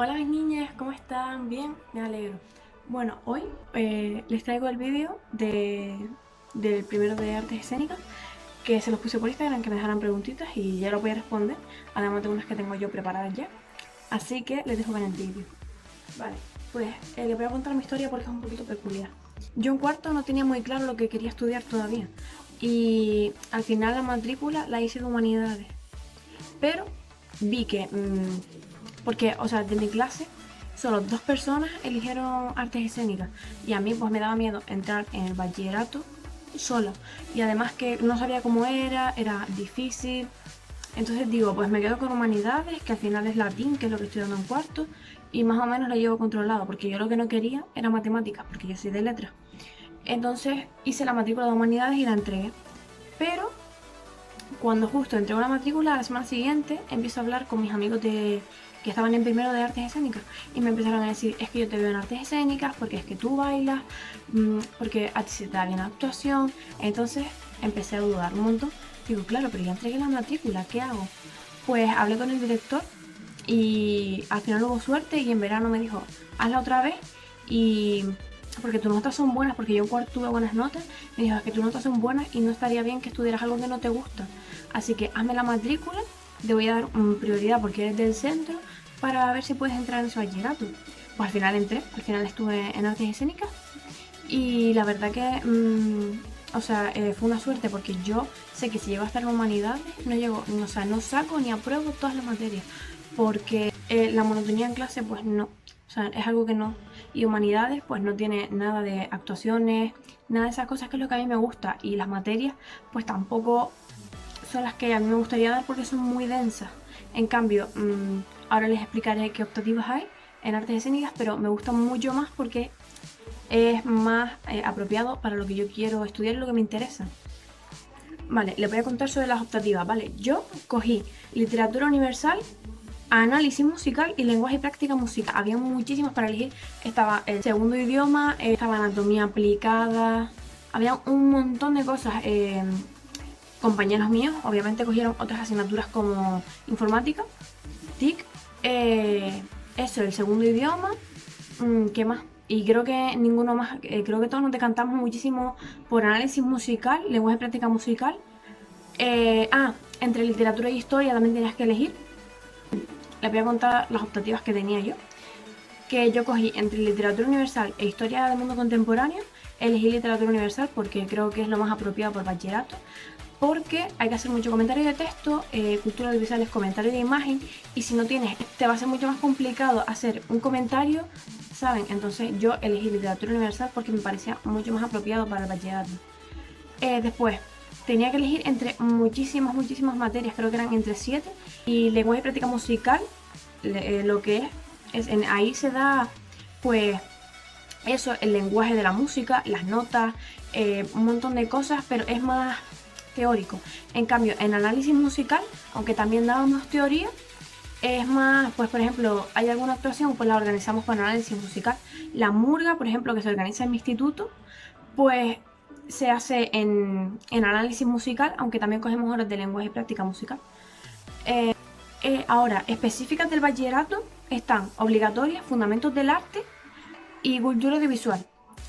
Hola mis niñas, ¿cómo están? Bien, me alegro. Bueno, hoy les traigo el vídeo del primero de artes escénicas, que se los puse por Instagram, que me dejaran preguntitas y ya lo voy a responder, además de unas que tengo yo preparadas ya. Así que les dejo ver el vídeo. Vale, pues les voy a contar mi historia porque es un poquito peculiar. Yo en cuarto no tenía muy claro lo que quería estudiar todavía y al final la matrícula la hice de humanidades, pero vi que porque, o sea, de mi clase, solo dos personas eligieron artes escénicas. Y a mí, pues me daba miedo entrar en el bachillerato sola. Y además que no sabía cómo era difícil. Entonces digo, pues me quedo con humanidades, que al final es latín, que es lo que estoy dando en cuarto. Y más o menos lo llevo controlado, porque yo lo que no quería era matemáticas, porque yo soy de letras. Entonces hice la matrícula de humanidades y la entregué. Pero cuando justo entré a la matrícula, la semana siguiente empiezo a hablar con mis amigos que estaban en primero de artes escénicas y me empezaron a decir, es que yo te veo en artes escénicas porque es que tú bailas, porque a ti se te da bien la actuación. Entonces empecé a dudar un montón. Digo, claro, pero ya entregué la matrícula, ¿qué hago? Pues hablé con el director y al final hubo suerte y en verano me dijo, hazla otra vez y porque tus notas son buenas, porque yo en cuarto tuve buenas notas, me dijo, es que tus notas son buenas y no estaría bien que estudiaras algo que no te gusta. Así que hazme la matrícula, te voy a dar prioridad porque eres del centro para ver si puedes entrar en ese bachillerato. Pues al final entré, al final estuve en artes escénicas y la verdad que, o sea, fue una suerte porque yo sé que si llego a estar en humanidades, no llego, o sea, no saco ni apruebo todas las materias porque la monotonía en clase, pues no, o sea, es algo que no. Y humanidades, pues no tiene nada de actuaciones, nada de esas cosas que es lo que a mí me gusta. Y las materias, pues tampoco son las que a mí me gustaría dar porque son muy densas. En cambio, ahora les explicaré qué optativas hay en artes escénicas, pero me gusta mucho más porque es más apropiado para lo que yo quiero estudiar y lo que me interesa. Vale, les voy a contar sobre las optativas, ¿vale? Yo cogí literatura universal, análisis musical y lenguaje y práctica musical. Había muchísimas para elegir. Estaba el segundo idioma, estaba anatomía aplicada, había un montón de cosas. Compañeros míos obviamente cogieron otras asignaturas como informática, TIC, eso, el segundo idioma, ¿qué más? Y creo que ninguno más, creo que todos nos decantamos muchísimo por análisis musical, lenguaje y práctica musical. Entre literatura y historia también tenías que elegir. Les voy a contar las optativas que tenía yo. Que yo cogí entre literatura universal e historia del mundo contemporáneo. Elegí literatura universal porque creo que es lo más apropiado por bachillerato. Porque hay que hacer mucho comentario de texto, cultura audiovisual es comentario de imagen. Y si no tienes, te va a ser mucho más complicado hacer un comentario, ¿saben? Entonces yo elegí literatura universal porque me parecía mucho más apropiado para el bachillerato. Después, tenía que elegir entre muchísimas materias, creo que eran entre 7. Y lenguaje y práctica musical, lo que ahí se da, pues, eso, el lenguaje de la música, las notas, un montón de cosas, pero es más teórico. En cambio, en análisis musical, aunque también dábamos teoría, es más, pues por ejemplo, hay alguna actuación, pues la organizamos con análisis musical. La murga, por ejemplo, que se organiza en mi instituto, pues se hace en análisis musical, aunque también cogemos horas de lenguaje y práctica musical. Ahora, específicas del bachillerato están obligatorias, fundamentos del arte y cultura audiovisual.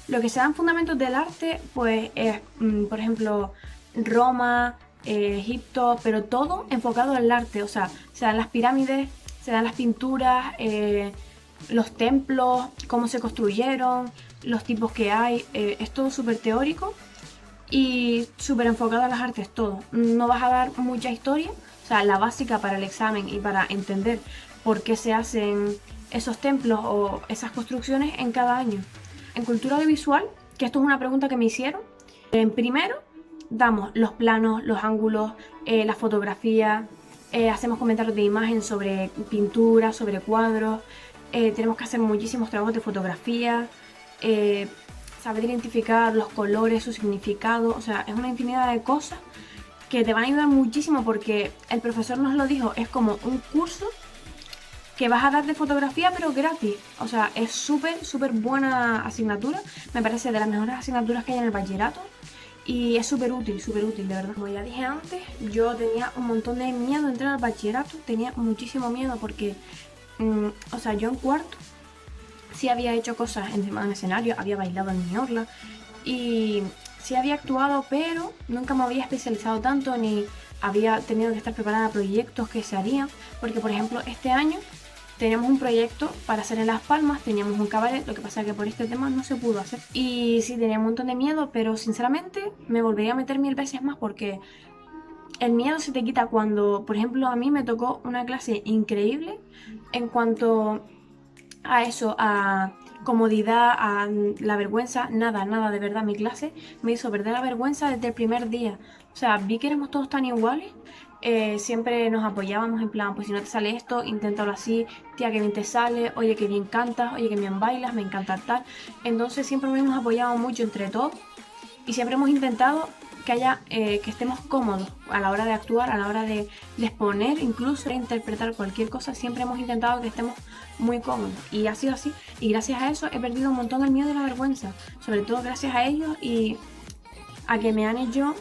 Lo que se dan fundamentos del arte, pues es, por ejemplo, Roma, Egipto, pero todo enfocado al arte. O sea, se dan las pirámides, se dan las pinturas, los templos, cómo se construyeron, los tipos que hay. Es todo súper teórico y súper enfocado a las artes, todo. No vas a dar mucha historia, o sea, la básica para el examen y para entender por qué se hacen esos templos o esas construcciones en cada año. En cultura audiovisual, que esto es una pregunta que me hicieron, en primero damos los planos, los ángulos, la fotografía, hacemos comentarios de imagen sobre pintura, sobre cuadros, tenemos que hacer muchísimos trabajos de fotografía, saber identificar los colores, su significado, o sea, es una infinidad de cosas que te van a ayudar muchísimo porque el profesor nos lo dijo, es como un curso que vas a dar de fotografía pero gratis, o sea, es súper buena asignatura, me parece de las mejores asignaturas que hay en el bachillerato y es súper útil, de verdad. Como ya dije antes, yo tenía un montón de miedo de entrar al bachillerato, tenía muchísimo miedo porque o sea, yo en cuarto sí había hecho cosas encima del escenario, había bailado en mi orla y sí había actuado, pero nunca me había especializado tanto ni había tenido que estar preparada a proyectos que se harían, porque por ejemplo este año teníamos un proyecto para hacer en Las Palmas, teníamos un cabaret, lo que pasa es que por este tema no se pudo hacer. Y sí, tenía un montón de miedo, pero sinceramente me volvería a meter 1000 veces más porque el miedo se te quita cuando, por ejemplo, a mí me tocó una clase increíble en cuanto a eso, a comodidad, a la vergüenza, nada, nada, de verdad, mi clase me hizo perder la vergüenza desde el primer día. O sea, vi que éramos todos tan iguales, siempre nos apoyábamos en plan, pues si no te sale esto, inténtalo así, tía, que bien te sale, oye, que bien cantas, oye, que bien bailas, me encanta tal. Entonces siempre nos hemos apoyado mucho entre todos y siempre hemos intentado que haya, que estemos cómodos a la hora de actuar, a la hora de exponer, incluso de interpretar cualquier cosa, siempre hemos intentado que estemos muy cómodos y ha sido así y gracias a eso he perdido un montón el miedo y la vergüenza, sobre todo gracias a ellos y a que me han hecho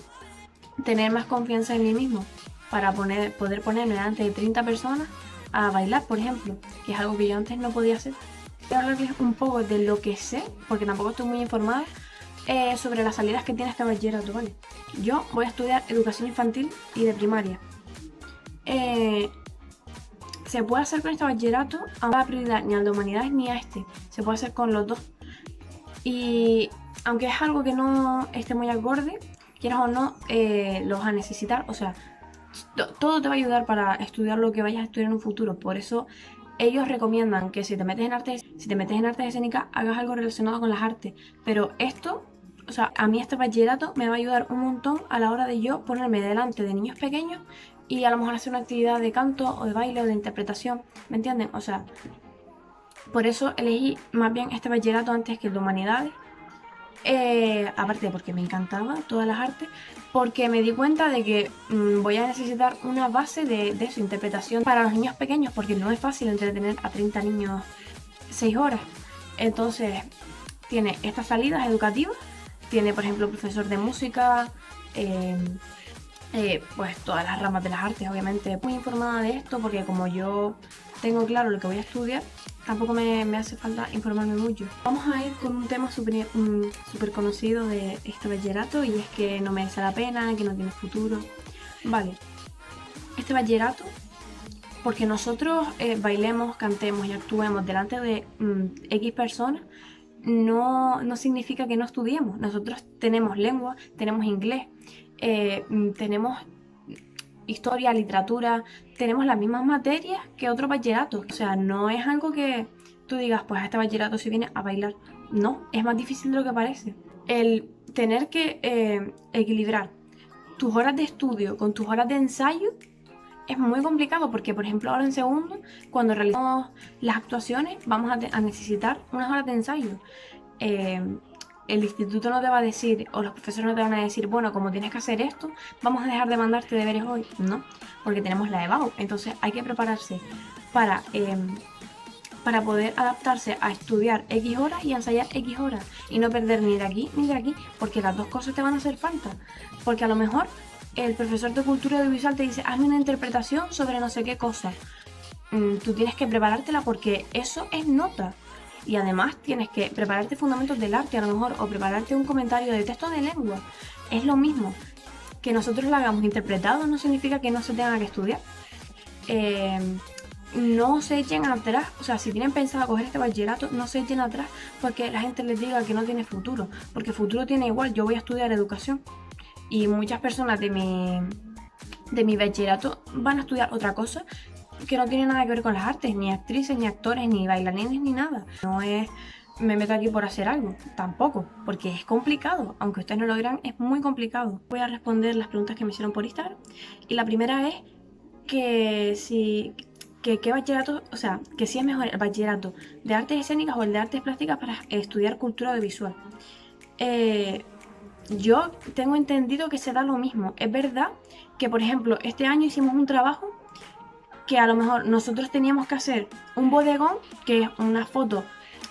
tener más confianza en mí mismo para poder ponerme delante de 30 personas a bailar, por ejemplo, que es algo que yo antes no podía hacer. Voy a hablarles un poco de lo que sé, porque tampoco estoy muy informada, sobre las salidas que tiene este bachillerato, ¿vale? Yo voy a estudiar educación infantil y de primaria. Se puede hacer con este bachillerato, aunque no da prioridad ni al de humanidades ni a este. Se puede hacer con los dos. Y aunque es algo que no esté muy acorde, quieras o no, lo vas a necesitar. O sea, todo te va a ayudar para estudiar lo que vayas a estudiar en un futuro. Por eso ellos recomiendan que si te metes en artes escénicas, hagas algo relacionado con las artes. Pero esto, o sea, a mí este bachillerato me va a ayudar un montón a la hora de yo ponerme delante de niños pequeños y a lo mejor hacer una actividad de canto o de baile o de interpretación, ¿me entienden? O sea, por eso elegí más bien este bachillerato antes que el de humanidades. Aparte porque me encantaba todas las artes, porque me di cuenta de que voy a necesitar una base de su interpretación para los niños pequeños, porque no es fácil entretener a 30 niños 6 horas. Entonces, tiene estas salidas educativas, tiene por ejemplo profesor de música, pues todas las ramas de las artes, obviamente. Muy informada de esto porque como yo tengo claro lo que voy a estudiar, tampoco me hace falta informarme mucho. Vamos a ir con un tema súper conocido de este bachillerato y es que no merece la pena, que no tiene futuro. Vale, este bachillerato, porque nosotros bailemos, cantemos y actuemos delante de X personas, no significa que no estudiemos. Nosotros tenemos lengua, tenemos inglés, tenemos historia, literatura, tenemos las mismas materias que otros bachilleratos. O sea, no es algo que tú digas, pues a este bachillerato se viene a bailar. No, es más difícil de lo que parece. El tener que equilibrar tus horas de estudio con tus horas de ensayo es muy complicado porque, por ejemplo, ahora en segundo, cuando realizamos las actuaciones, vamos a necesitar unas horas de ensayo. El instituto no te va a decir, o los profesores no te van a decir, bueno, como tienes que hacer esto, vamos a dejar de mandarte deberes hoy. No, porque tenemos la EBAU. Entonces hay que prepararse para poder adaptarse a estudiar X horas y a ensayar X horas. Y no perder ni de aquí ni de aquí, porque las dos cosas te van a hacer falta. Porque a lo mejor el profesor de cultura audiovisual te dice, hazme una interpretación sobre no sé qué cosa. Tú tienes que preparártela porque eso es nota. Y además tienes que prepararte fundamentos del arte a lo mejor, o prepararte un comentario de texto de lengua. Es lo mismo. Que nosotros lo hagamos interpretado no significa que no se tenga que estudiar. No se echen atrás, o sea, si tienen pensado coger este bachillerato, no se echen atrás porque la gente les diga que no tiene futuro. Porque futuro tiene igual, yo voy a estudiar educación. Y muchas personas de mi bachillerato van a estudiar otra cosa que no tiene nada que ver con las artes, ni actrices, ni actores, ni bailarines, ni nada. No es me meto aquí por hacer algo, tampoco, porque es complicado, aunque ustedes no lo crean, es muy complicado. Voy a responder las preguntas que me hicieron por Instagram y la primera es qué bachillerato, o sea, que si es mejor el bachillerato de artes escénicas o el de artes plásticas para estudiar cultura audiovisual. Yo tengo entendido que se da lo mismo. Es verdad que, por ejemplo, este año hicimos un trabajo que a lo mejor nosotros teníamos que hacer un bodegón, que es una foto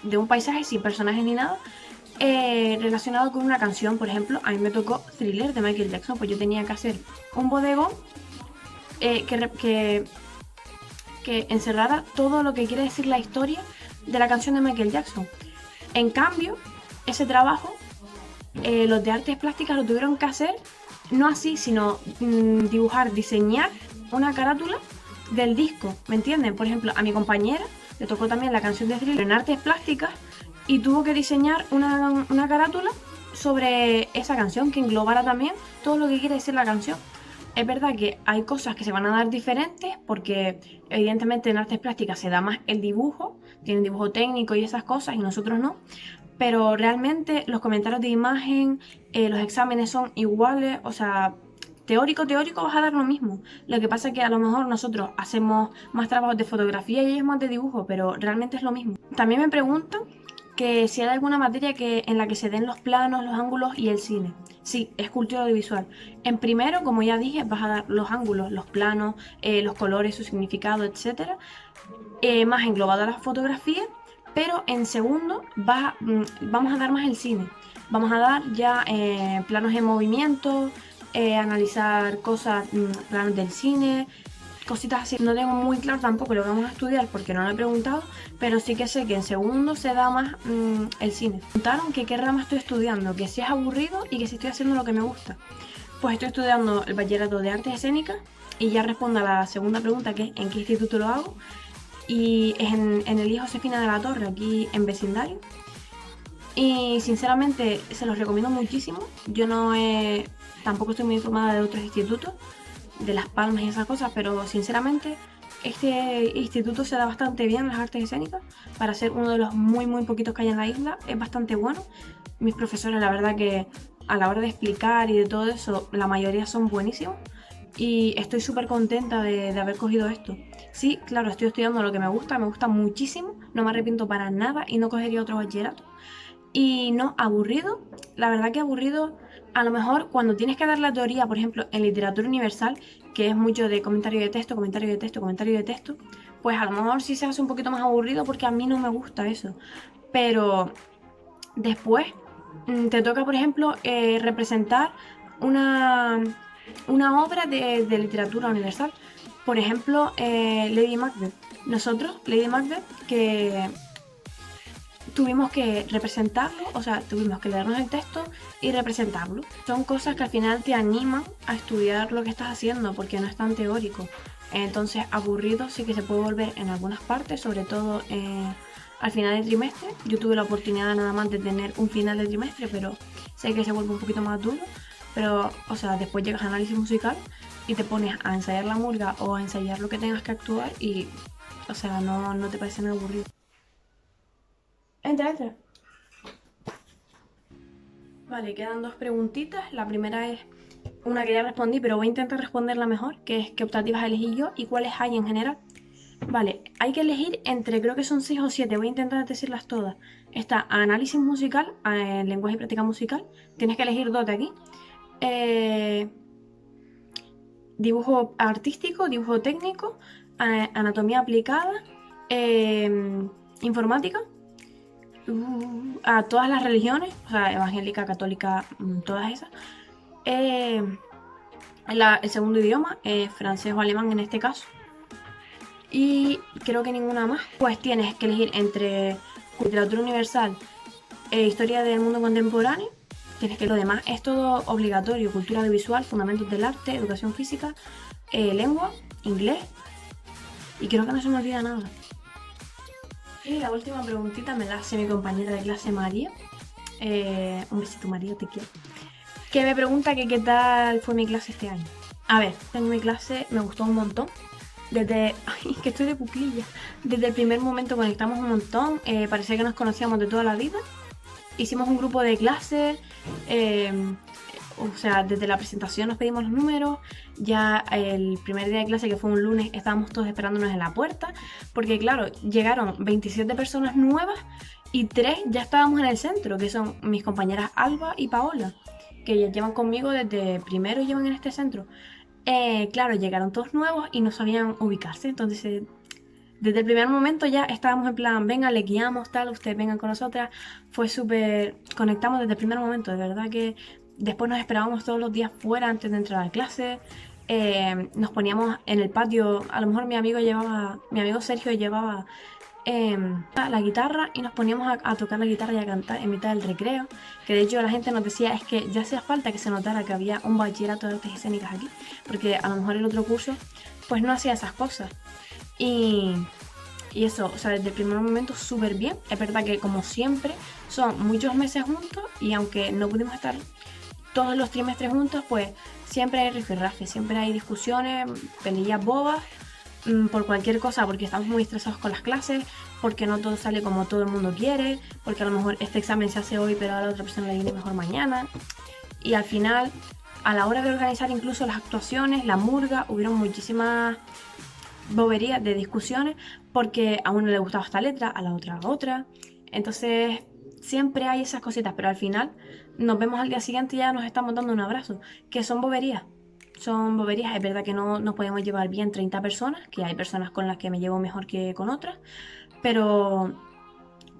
de un paisaje sin personajes ni nada, relacionado con una canción. Por ejemplo, a mí me tocó Thriller de Michael Jackson, pues yo tenía que hacer un bodegón que que encerrara todo lo que quiere decir la historia de la canción de Michael Jackson. En cambio, ese trabajo, los de artes plásticas lo tuvieron que hacer, no así, sino dibujar, diseñar una carátula del disco, ¿me entienden? Por ejemplo, a mi compañera le tocó también la canción de Thriller en artes plásticas y tuvo que diseñar una carátula sobre esa canción que englobara también todo lo que quiere decir la canción. Es verdad que hay cosas que se van a dar diferentes porque evidentemente en artes plásticas se da más el dibujo, tienen dibujo técnico y esas cosas y nosotros no, pero realmente los comentarios de imagen, los exámenes son iguales, o sea, teórico vas a dar lo mismo. Lo que pasa es que a lo mejor nosotros hacemos más trabajos de fotografía y ellos más de dibujo, pero realmente es lo mismo. También me preguntan que si hay alguna materia en la que se den los planos, los ángulos y el cine. Sí, es cultura audiovisual. En primero, como ya dije, vas a dar los ángulos, los planos, los colores, su significado, etc. Más englobado a la fotografía, pero en segundo vamos a dar más el cine. Vamos a dar ya planos en movimiento, analizar cosas, planos del cine, cositas así. No tengo muy claro tampoco lo que vamos a estudiar porque no lo he preguntado, pero sí que sé que en segundo se da más el cine. Me preguntaron que qué rama estoy estudiando, que si es aburrido y que si estoy haciendo lo que me gusta. Pues estoy estudiando el bachillerato de artes escénicas y ya respondo a la segunda pregunta, que es ¿en qué instituto lo hago? Y es en el I. Josefina de la Torre, aquí en vecindario. Y sinceramente se los recomiendo muchísimo. Yo tampoco estoy muy informada de otros institutos, de Las Palmas y esas cosas, pero sinceramente este instituto se da bastante bien las artes escénicas. Para ser uno de los muy poquitos que hay en la isla, es bastante bueno. Mis profesores, la verdad que a la hora de explicar y de todo eso, la mayoría son buenísimos. Y estoy súper contenta de haber cogido esto. Sí, claro, estoy estudiando lo que me gusta muchísimo, no me arrepiento para nada y no cogería otro bachillerato. Y no, aburrido, la verdad que aburrido, a lo mejor cuando tienes que dar la teoría, por ejemplo, en literatura universal, que es mucho de comentario de texto, comentario de texto, comentario de texto, pues a lo mejor sí se hace un poquito más aburrido porque a mí no me gusta eso. Pero después te toca, por ejemplo, representar una obra de literatura universal. Por ejemplo, Lady Macbeth. Nosotros, Lady Macbeth, que tuvimos que representarlo, o sea, tuvimos que leernos el texto y representarlo. Son cosas que al final te animan a estudiar lo que estás haciendo porque no es tan teórico. Entonces, aburrido sí que se puede volver en algunas partes, sobre todo al final del trimestre. Yo tuve la oportunidad nada más de tener un final de trimestre, pero sé que se vuelve un poquito más duro. Pero, o sea, después llegas a análisis musical y te pones a ensayar la murga o a ensayar lo que tengas que actuar y, o sea, no te parece nada aburrido. Entra. Vale, quedan dos preguntitas. La primera es una que ya respondí, pero voy a intentar responderla mejor, que es ¿qué optativas elegí yo y cuáles hay en general? Vale, hay que elegir entre, creo que son 6 o 7, voy a intentar decirlas todas. Está análisis musical, lenguaje y práctica musical, tienes que elegir dos de aquí. Dibujo artístico, dibujo técnico, anatomía aplicada, informática, a todas las religiones, o sea, evangélica, católica, todas esas. El segundo idioma, francés o alemán en este caso. Y creo que ninguna más. Pues tienes que elegir entre literatura universal e historia del mundo contemporáneo. Tienes que lo demás es todo obligatorio: cultura audiovisual, fundamentos del arte, educación física, lengua, inglés, y creo que no se me olvida nada. Y la última preguntita me la hace mi compañera de clase María. Un besito, María, te quiero. Que me pregunta que qué tal fue mi clase este año. A ver, en mi clase me gustó un montón. Ay, que estoy de cuclilla. Desde el primer momento conectamos un montón. Parecía que nos conocíamos de toda la vida. Hicimos un grupo de clase. O sea, desde la presentación nos pedimos los números. Ya el primer día de clase, que fue un lunes, estábamos todos esperándonos en la puerta. Porque claro, llegaron 27 personas nuevas y 3 ya estábamos en el centro, que son mis compañeras Alba y Paola, que ya llevan conmigo desde primero y llevan en este centro. Claro, llegaron todos nuevos y no sabían ubicarse, entonces desde el primer momento ya estábamos en plan, venga, le guiamos, tal, ustedes vengan con nosotras. Fue súper, conectamos desde el primer momento, de verdad que después nos esperábamos todos los días fuera antes de entrar a clase. nos poníamos en el patio, a lo mejor mi amigo Sergio llevaba la guitarra y nos poníamos a tocar la guitarra y a cantar en mitad del recreo, que de hecho la gente nos decía es que ya hacía falta que se notara que había un bachillerato de artes escénicas aquí, porque a lo mejor el otro curso pues no hacía esas cosas. Y eso, o sea, desde el primer momento súper bien. Es verdad que como siempre son muchos meses juntos y aunque no pudimos estar todos los trimestres juntos, pues siempre hay rifirrafe, siempre hay discusiones, peleas bobas, por cualquier cosa, porque estamos muy estresados con las clases, porque no todo sale como todo el mundo quiere, porque a lo mejor este examen se hace hoy pero a la otra persona le viene mejor mañana. Y al final, a la hora de organizar incluso las actuaciones, la murga, hubieron muchísimas boberías de discusiones porque a uno le gustaba esta letra, a la otra. Entonces siempre hay esas cositas, pero al final nos vemos al día siguiente y ya nos estamos dando un abrazo, que son boberías. Son boberías, es verdad que no nos podemos llevar bien 30 personas, que hay personas con las que me llevo mejor que con otras, pero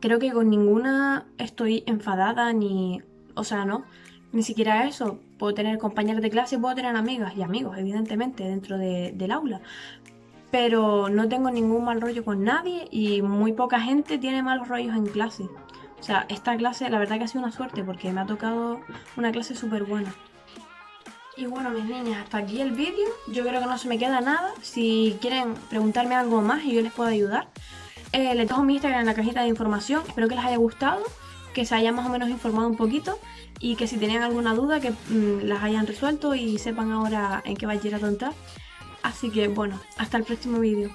creo que con ninguna estoy enfadada ni, o sea, no, ni siquiera eso. Puedo tener compañeras de clase, puedo tener amigas y amigos, evidentemente, dentro del aula, pero no tengo ningún mal rollo con nadie y muy poca gente tiene malos rollos en clase. O sea, esta clase la verdad que ha sido una suerte porque me ha tocado una clase súper buena. Y bueno, mis niñas, hasta aquí el vídeo. Yo creo que no se me queda nada. Si quieren preguntarme algo más y yo les puedo ayudar, les dejo mi Instagram en la cajita de información. Espero que les haya gustado, que se hayan más o menos informado un poquito y que si tenían alguna duda que las hayan resuelto y sepan ahora en qué bachillerato entrar. Así que bueno, hasta el próximo vídeo.